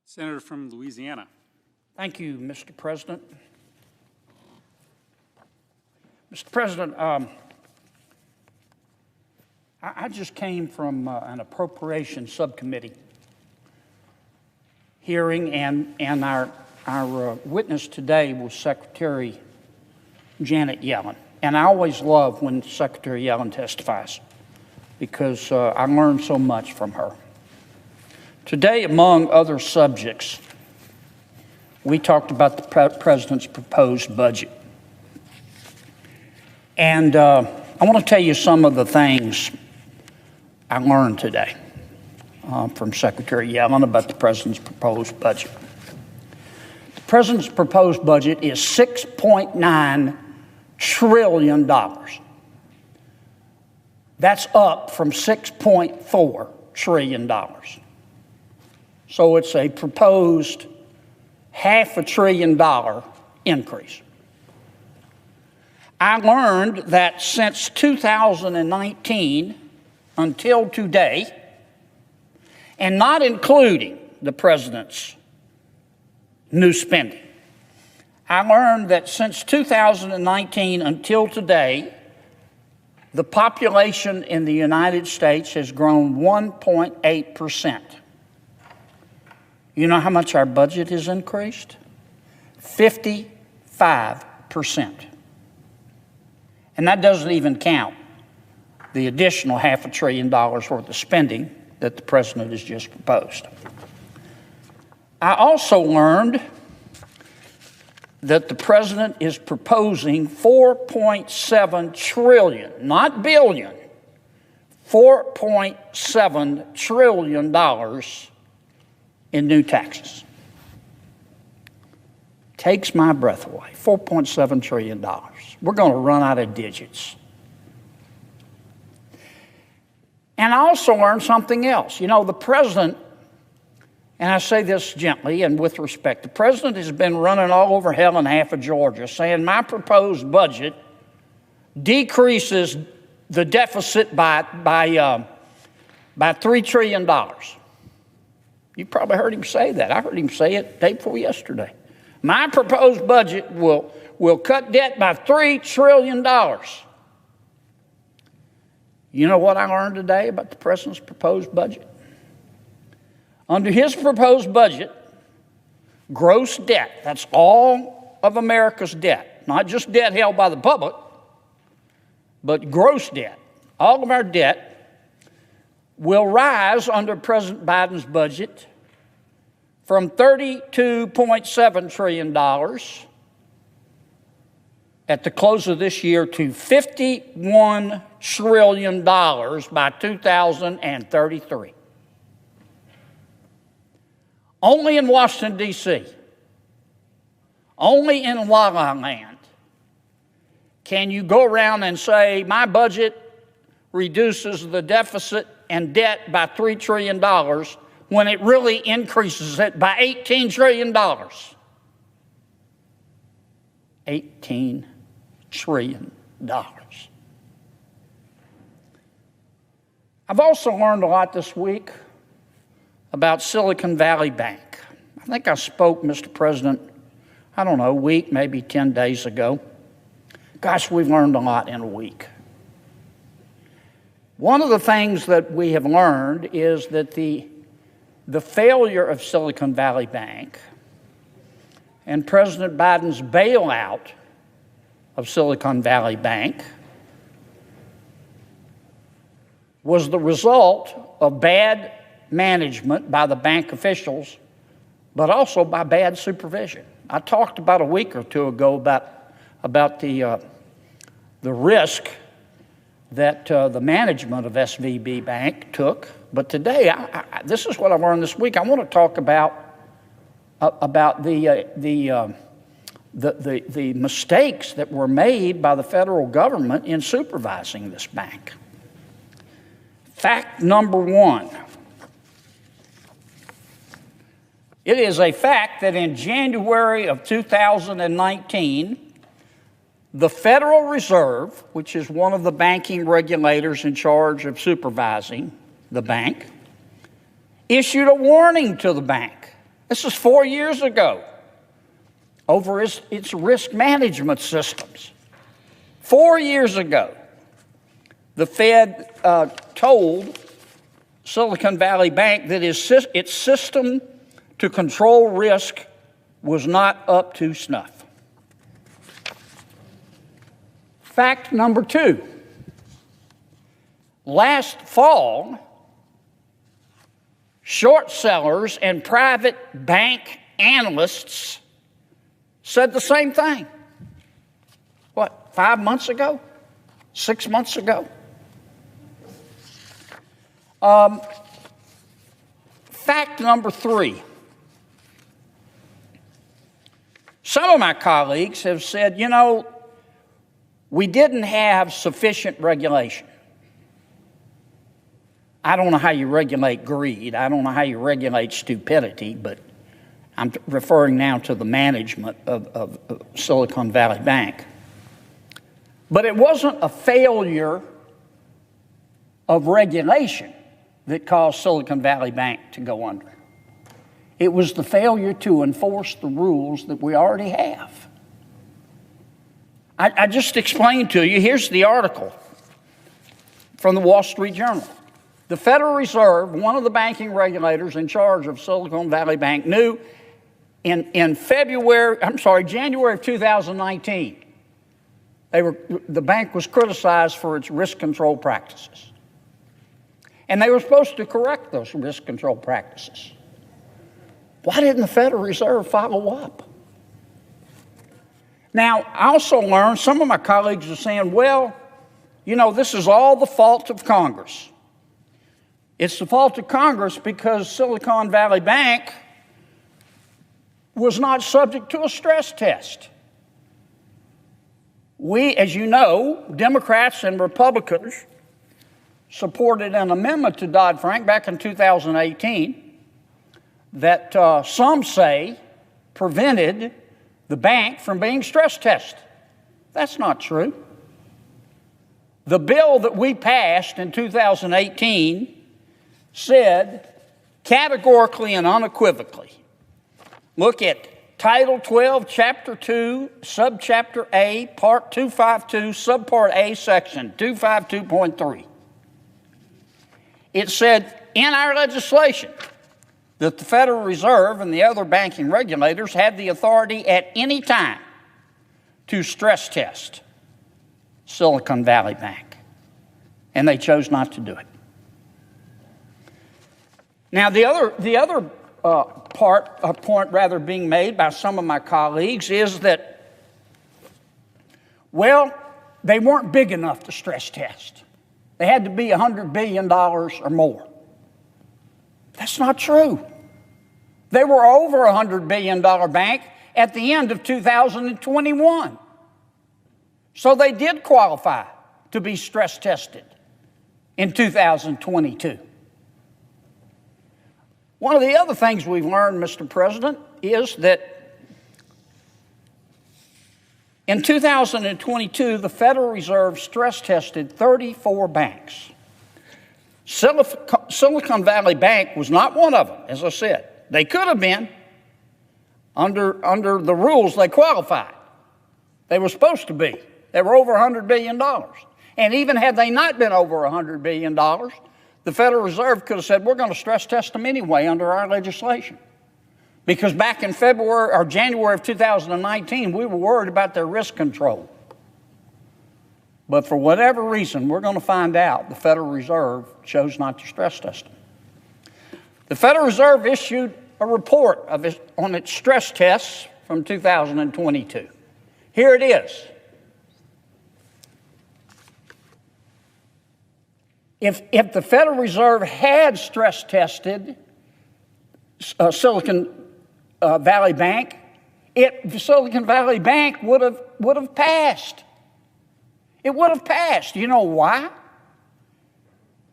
Senator from Louisiana. Thank you, Mr. President. Mr. President, I just came from an appropriations subcommittee hearing, and our witness today was Secretary Janet Yellen. And I always love when Secretary Yellen testifies because I learned so much from her. Today, among other subjects, we talked about the president's proposed budget. And I want to tell you some of the things I learned today from Secretary Yellen about the president's proposed budget. The president's proposed budget is $6.9 trillion. That's up from $6.4 trillion. So it's a proposed $500 billion increase. I learned that since 2019 until today, and not including the president's new spending, I learned that since 2019 until today, the population in the United States has grown 1.8%. You know how much our budget has increased? 55%. And that doesn't even count the additional $500 billion worth of spending that the president has just proposed. I also learned that the president is proposing $4.7 trillion, not billion, $4.7 trillion in new taxes. Takes my breath away. $4.7 trillion. We're going to run out of digits. And I also learned something else. You know, the president, and I say this gently and with respect, the president has been running all over hell and half of Georgia saying my proposed budget decreases the deficit by $3 trillion. You probably heard him say that. I heard him say it day before yesterday. My proposed budget will cut debt by $3 trillion. You know what I learned today about the president's proposed budget? Under his proposed budget, gross debt, that's all of America's debt, not just debt held by the public, but gross debt, all of our debt, will rise under President Biden's budget from $32.7 trillion at the close of this year to $51 trillion by 2033. Only in Washington, D.C., only in La La Land can you go around and say, my budget reduces the deficit and debt by $3 trillion when it really increases it by $18 trillion. $18 trillion. I've also learned a lot this week about Silicon Valley Bank. I think I spoke, Mr. President, I don't know, a week, maybe 10 days ago. Gosh, we've learned a lot in a week. One of the things that we have learned is that the failure of Silicon Valley Bank and President Biden's bailout of Silicon Valley Bank was the result of bad management by the bank officials, but also by bad supervision. I talked about a week or two ago about the risk that the management of SVB Bank took. But today, this is what I learned this week. I want to talk about the mistakes that were made by the federal government in supervising this bank. Fact number one. It is a fact that in January of 2019, the Federal Reserve, which is one of the banking regulators in charge of supervising the bank, issued a warning to the bank This is 4 years ago, over its risk management systems. 4 years ago, the Fed told Silicon Valley Bank that its system to control risk was not up to snuff. Fact number 2. Last fall, short sellers and private bank analysts said the same thing. What, 5 months ago? 6 months ago? Fact number 3. Some of my colleagues have said, you know, we didn't have sufficient regulation. I don't know how you regulate greed. I don't know how you regulate stupidity, but I'm referring now to the management of Silicon Valley Bank. But it wasn't a failure of regulation that caused Silicon Valley Bank to go under. It was the failure to enforce the rules that we already have. I just explained to you, here's the article from the Wall Street Journal. The Federal Reserve, one of the banking regulators in charge of Silicon Valley Bank, knew in January of 2019, the bank was criticized for its risk control practices. And they were supposed to correct those risk control practices. Why didn't the Federal Reserve follow up? Now, I also learned some of my colleagues are saying, well, you know, this is all the fault of Congress. It's the fault of Congress because Silicon Valley Bank was not subject to a stress test. We, as you know, Democrats and Republicans supported an amendment to Dodd-Frank back in 2018 that some say prevented the bank from being stress tested. That's not true. The bill that we passed in 2018 said categorically and unequivocally, look at Title 12, Chapter 2, Subchapter A, Part 252, Subpart A, Section 252.3. It said in our legislation that the Federal Reserve and the other banking regulators have the authority at any time to stress test Silicon Valley Bank. And they chose not to do it. Now, the other point being made by some of my colleagues is that, well, they weren't big enough to stress test. They had to be $100 billion or more. That's not true. They were over a $100 billion bank at the end of 2021. So they did qualify to be stress tested in 2022. One of the other things we've learned, Mr. President, is that in 2022, the Federal Reserve stress tested 34 banks. Silicon Valley Bank was not one of them, as I said. They could have been. Under the rules, they qualified. They were supposed to be. They were over $100 billion. And even had they not been over $100 billion, the Federal Reserve could have said, we're going to stress test them anyway under our legislation. Because back in February or January of 2019, we were worried about their risk control. But for whatever reason, we're going to find out the Federal Reserve chose not to stress test them. The Federal Reserve issued a report on its stress tests from 2022. Here it is. If the Federal Reserve had stress tested Silicon Valley Bank, Silicon Valley Bank would have passed. It would have passed. You know why?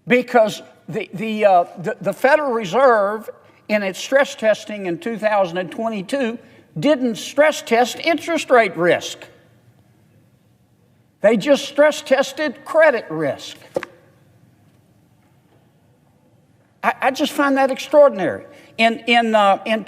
Because the Federal Reserve, in its stress testing in 2022, didn't stress test interest rate risk. They just stress tested credit risk. I just find that extraordinary. In